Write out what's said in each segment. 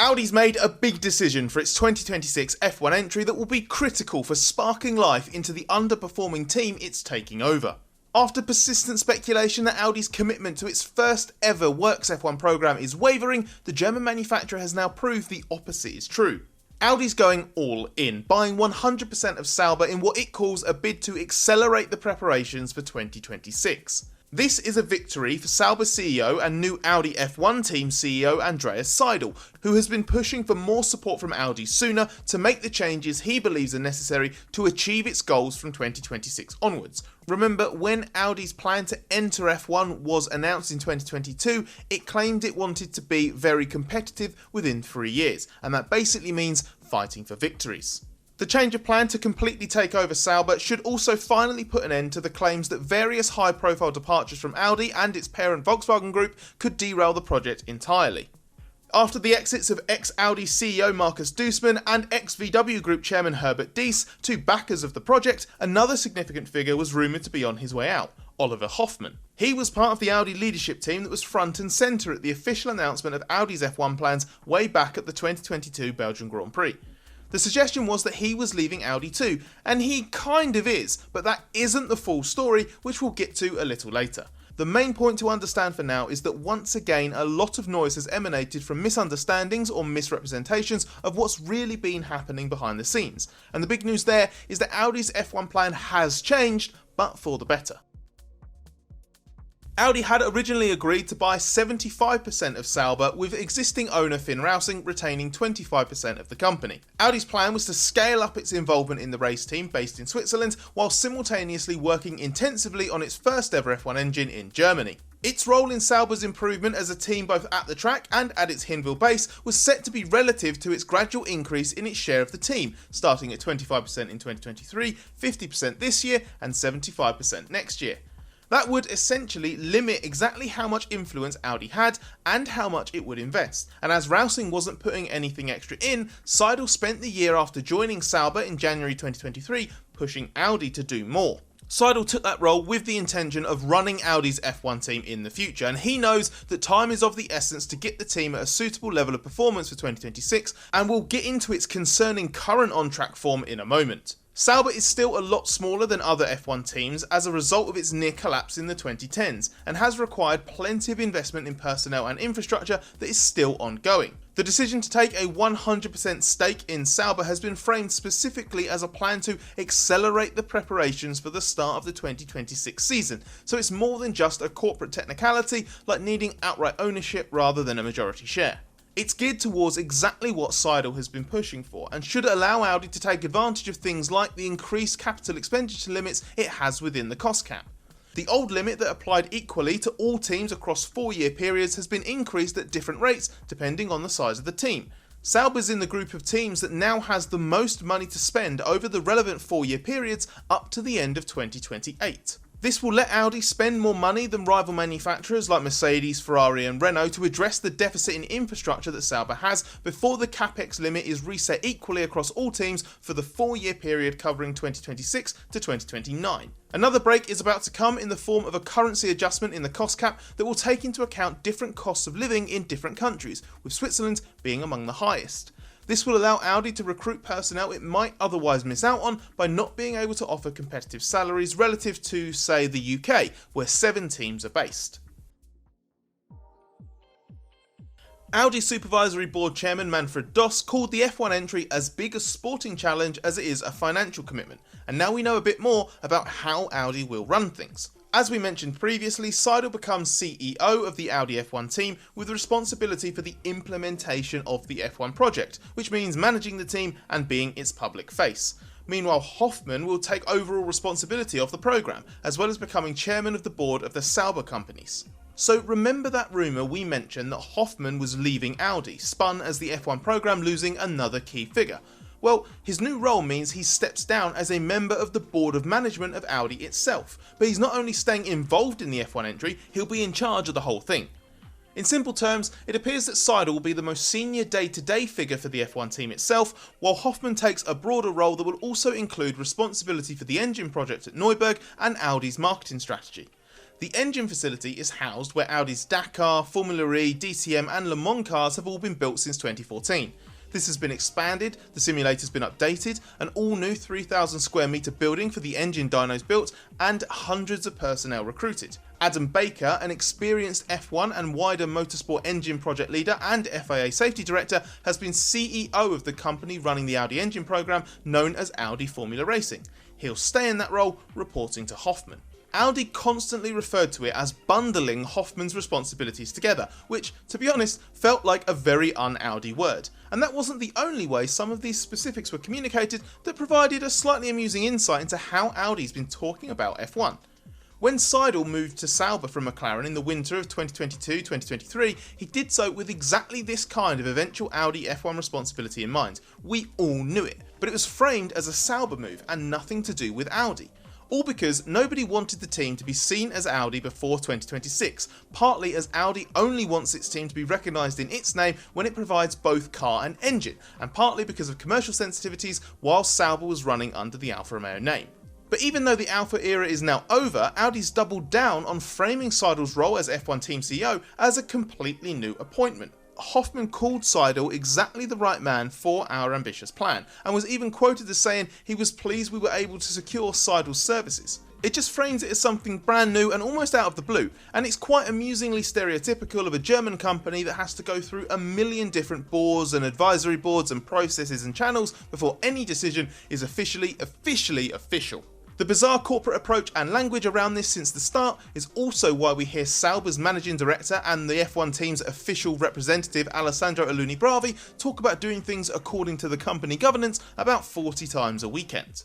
Audi's made a big decision for its 2026 F1 entry that will be critical for sparking life into the underperforming team it's taking over. After persistent speculation that Audi's commitment to its first ever Works F1 programme is wavering, the German manufacturer has now proved the opposite is true. Audi's going all in, buying 100% of Sauber in what it calls a bid to accelerate the preparations for 2026. This is a victory for Sauber CEO and new Audi F1 team CEO Andreas Seidl, who has been pushing for more support from Audi sooner to make the changes he believes are necessary to achieve its goals from 2026 onwards. Remember, when Audi's plan to enter F1 was announced in 2022, it claimed it wanted to be very competitive within 3 years, and that basically means fighting for victories. The change of plan to completely take over Sauber should also finally put an end to the claims that various high-profile departures from Audi and its parent Volkswagen Group could derail the project entirely. After the exits of ex-Audi CEO Markus Duesmann and ex-VW Group chairman Herbert Diess, two backers of the project, another significant figure was rumoured to be on his way out, Oliver Hoffmann. He was part of the Audi leadership team that was front and centre at the official announcement of Audi's F1 plans way back at the 2022 Belgian Grand Prix. The suggestion was that he was leaving Audi too, and he kind of is, but that isn't the full story, which we'll get to a little later. The main point to understand for now is that once again a lot of noise has emanated from misunderstandings or misrepresentations of what's really been happening behind the scenes, and the big news there is that Audi's F1 plan has changed, but for the better. Audi had originally agreed to buy 75% of Sauber, with existing owner Finn Rausing retaining 25% of the company. Audi's plan was to scale up its involvement in the race team based in Switzerland, while simultaneously working intensively on its first ever F1 engine in Germany. Its role in Sauber's improvement as a team both at the track and at its Hinwil base was set to be relative to its gradual increase in its share of the team, starting at 25% in 2023, 50% this year and 75% next year. That would essentially limit exactly how much influence Audi had and how much it would invest, and as Rausing wasn't putting anything extra in, Seidl spent the year after joining Sauber in January 2023 pushing Audi to do more. Seidl took that role with the intention of running Audi's F1 team in the future, and he knows that time is of the essence to get the team at a suitable level of performance for 2026, and we'll get into its concerning current on-track form in a moment. Sauber is still a lot smaller than other F1 teams as a result of its near collapse in the 2010s, and has required plenty of investment in personnel and infrastructure that is still ongoing. The decision to take a 100% stake in Sauber has been framed specifically as a plan to accelerate the preparations for the start of the 2026 season, so it's more than just a corporate technicality like needing outright ownership rather than a majority share. It's geared towards exactly what Seidl has been pushing for, and should allow Audi to take advantage of things like the increased capital expenditure limits it has within the cost cap. The old limit that applied equally to all teams across 4-year periods has been increased at different rates depending on the size of the team. Sauber's in the group of teams that now has the most money to spend over the relevant 4-year periods up to the end of 2028. This will let Audi spend more money than rival manufacturers like Mercedes, Ferrari and Renault to address the deficit in infrastructure that Sauber has before the capex limit is reset equally across all teams for the 4-year period covering 2026 to 2029. Another break is about to come in the form of a currency adjustment in the cost cap that will take into account different costs of living in different countries, with Switzerland being among the highest. This will allow Audi to recruit personnel it might otherwise miss out on by not being able to offer competitive salaries relative to, say, the UK, where 7 teams are based. Audi Supervisory Board Chairman Manfred Doss called the F1 entry as big a sporting challenge as it is a financial commitment, and now we know a bit more about how Audi will run things. As we mentioned previously, Seidl becomes CEO of the Audi F1 team with responsibility for the implementation of the F1 project, which means managing the team and being its public face. Meanwhile, Hoffmann will take overall responsibility of the programme, as well as becoming chairman of the board of the Sauber companies. So remember that rumour we mentioned that Hoffmann was leaving Audi, spun as the F1 programme losing another key figure? Well, his new role means he steps down as a member of the board of management of Audi itself, but he's not only staying involved in the F1 entry, he'll be in charge of the whole thing. In simple terms, it appears that Seidl will be the most senior day-to-day figure for the F1 team itself, while Hoffmann takes a broader role that will also include responsibility for the engine project at Neuburg and Audi's marketing strategy. The engine facility is housed where Audi's Dakar, Formula E, DTM and Le Mans cars have all been built since 2014. This has been expanded, the simulator's been updated, an all new 3,000 square metre building for the engine dynos built, and hundreds of personnel recruited. Adam Baker, an experienced F1 and wider motorsport engine project leader and FIA safety director, has been CEO of the company running the Audi engine program known as Audi Formula Racing. He'll stay in that role, reporting to Hoffman. Audi constantly referred to it as bundling Hoffman's responsibilities together, which, to be honest, felt like a very un-Audi word. And that wasn't the only way some of these specifics were communicated that provided a slightly amusing insight into how Audi's been talking about F1. When Seidl moved to Sauber from McLaren in the winter of 2022-2023, he did so with exactly this kind of eventual Audi F1 responsibility in mind. We all knew it, but it was framed as a Sauber move and nothing to do with Audi. All because nobody wanted the team to be seen as Audi before 2026, partly as Audi only wants its team to be recognised in its name when it provides both car and engine, and partly because of commercial sensitivities while Sauber was running under the Alfa Romeo name. But even though the Alfa era is now over, Audi's doubled down on framing Seidl's role as F1 team CEO as a completely new appointment. Hoffman called Seidl exactly the right man for our ambitious plan, and was even quoted as saying he was pleased we were able to secure Seidl's services. It just frames it as something brand new and almost out of the blue, and it's quite amusingly stereotypical of a German company that has to go through a million different boards and advisory boards and processes and channels before any decision is officially official. The bizarre corporate approach and language around this since the start is also why we hear Sauber's managing director and the F1 team's official representative Alessandro Aluni Bravi talk about doing things according to the company governance about 40 times a weekend.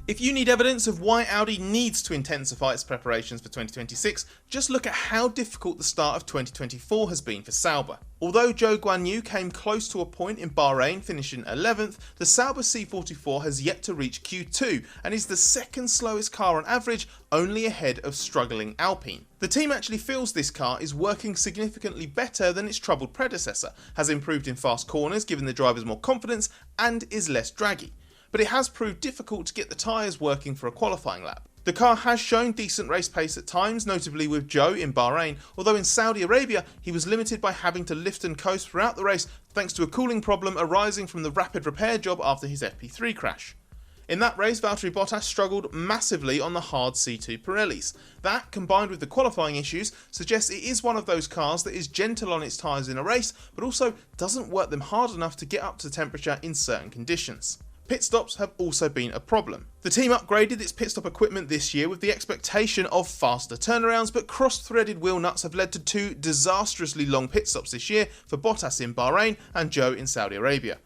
If you need evidence of why Audi needs to intensify its preparations for 2026, just look at how difficult the start of 2024 has been for Sauber. Although Zhou Guanyu came close to a point in Bahrain, finishing 11th, the Sauber C44 has yet to reach Q2 and is the second slowest car on average, only ahead of struggling Alpine. The team actually feels this car is working significantly better than its troubled predecessor, has improved in fast corners giving the drivers more confidence, and is less draggy. But it has proved difficult to get the tyres working for a qualifying lap. The car has shown decent race pace at times, notably with Zhou in Bahrain, although in Saudi Arabia he was limited by having to lift and coast throughout the race thanks to a cooling problem arising from the rapid repair job after his FP3 crash. In that race, Valtteri Bottas struggled massively on the hard C2 Pirellis. That, combined with the qualifying issues, suggests it is one of those cars that is gentle on its tyres in a race, but also doesn't work them hard enough to get up to temperature in certain conditions. Pit stops have also been a problem. The team upgraded its pit stop equipment this year with the expectation of faster turnarounds, but cross-threaded wheel nuts have led to two disastrously long pit stops this year for Bottas in Bahrain and Zhou in Saudi Arabia.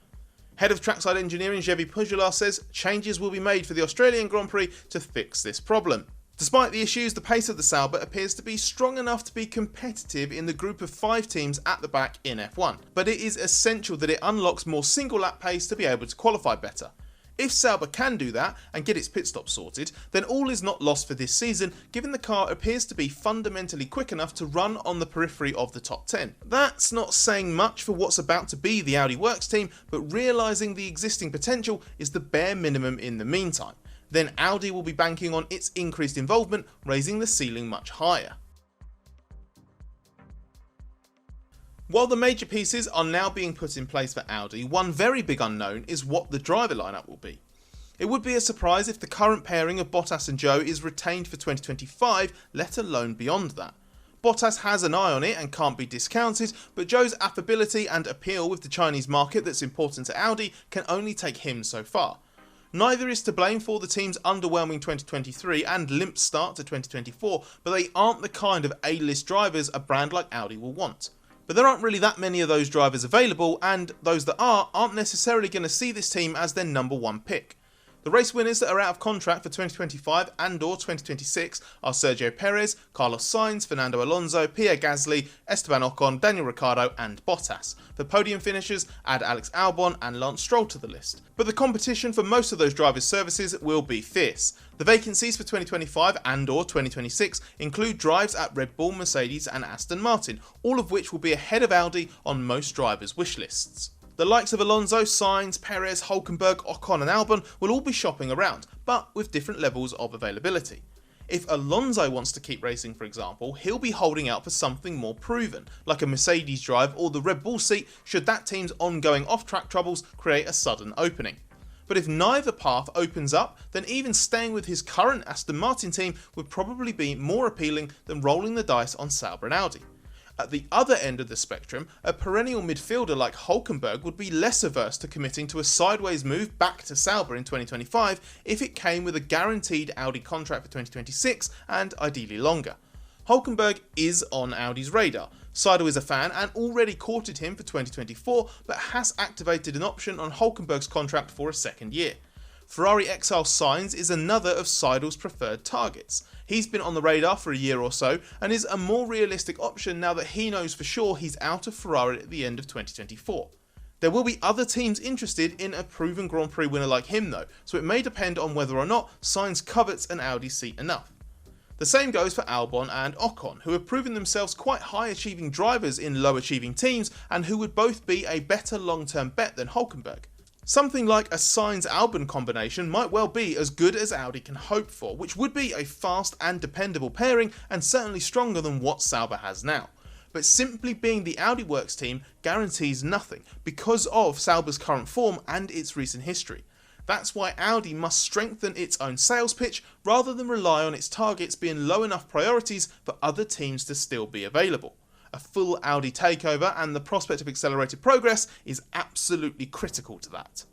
Head of Trackside Engineering Jevi Pujolar says changes will be made for the Australian Grand Prix to fix this problem. Despite the issues, the pace of the Sauber appears to be strong enough to be competitive in the group of 5 teams at the back in F1, but it is essential that it unlocks more single lap pace to be able to qualify better. If Sauber can do that and get its pit stop sorted, then all is not lost for this season, given the car appears to be fundamentally quick enough to run on the periphery of the top 10. That's not saying much for what's about to be the Audi Works team, but realising the existing potential is the bare minimum in the meantime. Then Audi will be banking on its increased involvement, raising the ceiling much higher. While the major pieces are now being put in place for Audi, one very big unknown is what the driver lineup will be. It would be a surprise if the current pairing of Bottas and Zhou is retained for 2025, let alone beyond that. Bottas has an eye on it and can't be discounted, but Zhou's affability and appeal with the Chinese market that's important to Audi can only take him so far. Neither is to blame for the team's underwhelming 2023 and limp start to 2024, but they aren't the kind of A-list drivers a brand like Audi will want. But there aren't really that many of those drivers available, and those that aren't necessarily going to see this team as their number one pick. The race winners that are out of contract for 2025 and or 2026 are Sergio Perez, Carlos Sainz, Fernando Alonso, Pierre Gasly, Esteban Ocon, Daniel Ricciardo and Bottas. For podium finishers, add Alex Albon and Lance Stroll to the list. But the competition for most of those drivers' services will be fierce. The vacancies for 2025 and or 2026 include drives at Red Bull, Mercedes and Aston Martin, all of which will be ahead of Audi on most drivers' wish lists. The likes of Alonso, Sainz, Perez, Hülkenberg, Ocon and Albon will all be shopping around, but with different levels of availability. If Alonso wants to keep racing, for example, he'll be holding out for something more proven, like a Mercedes drive or the Red Bull seat should that team's ongoing off-track troubles create a sudden opening. But if neither path opens up, then even staying with his current Aston Martin team would probably be more appealing than rolling the dice on Sauber and Audi. At the other end of the spectrum, a perennial midfielder like Hülkenberg would be less averse to committing to a sideways move back to Sauber in 2025 if it came with a guaranteed Audi contract for 2026 and ideally longer. Hülkenberg is on Audi's radar. Seidl is a fan and already courted him for 2024, but has activated an option on Hülkenberg's contract for a second year. Ferrari exile Sainz is another of Seidl's preferred targets. He's been on the radar for a year or so and is a more realistic option now that he knows for sure he's out of Ferrari at the end of 2024. There will be other teams interested in a proven Grand Prix winner like him though, so it may depend on whether or not Sainz covets an Audi seat enough. The same goes for Albon and Ocon, who have proven themselves quite high achieving drivers in low achieving teams and who would both be a better long term bet than Hülkenberg. Something like a Sainz-Albon combination might well be as good as Audi can hope for, which would be a fast and dependable pairing and certainly stronger than what Sauber has now. But simply being the Audi Works team guarantees nothing because of Sauber's current form and its recent history. That's why Audi must strengthen its own sales pitch rather than rely on its targets being low enough priorities for other teams to still be available. A full Audi takeover and the prospect of accelerated progress is absolutely critical to that.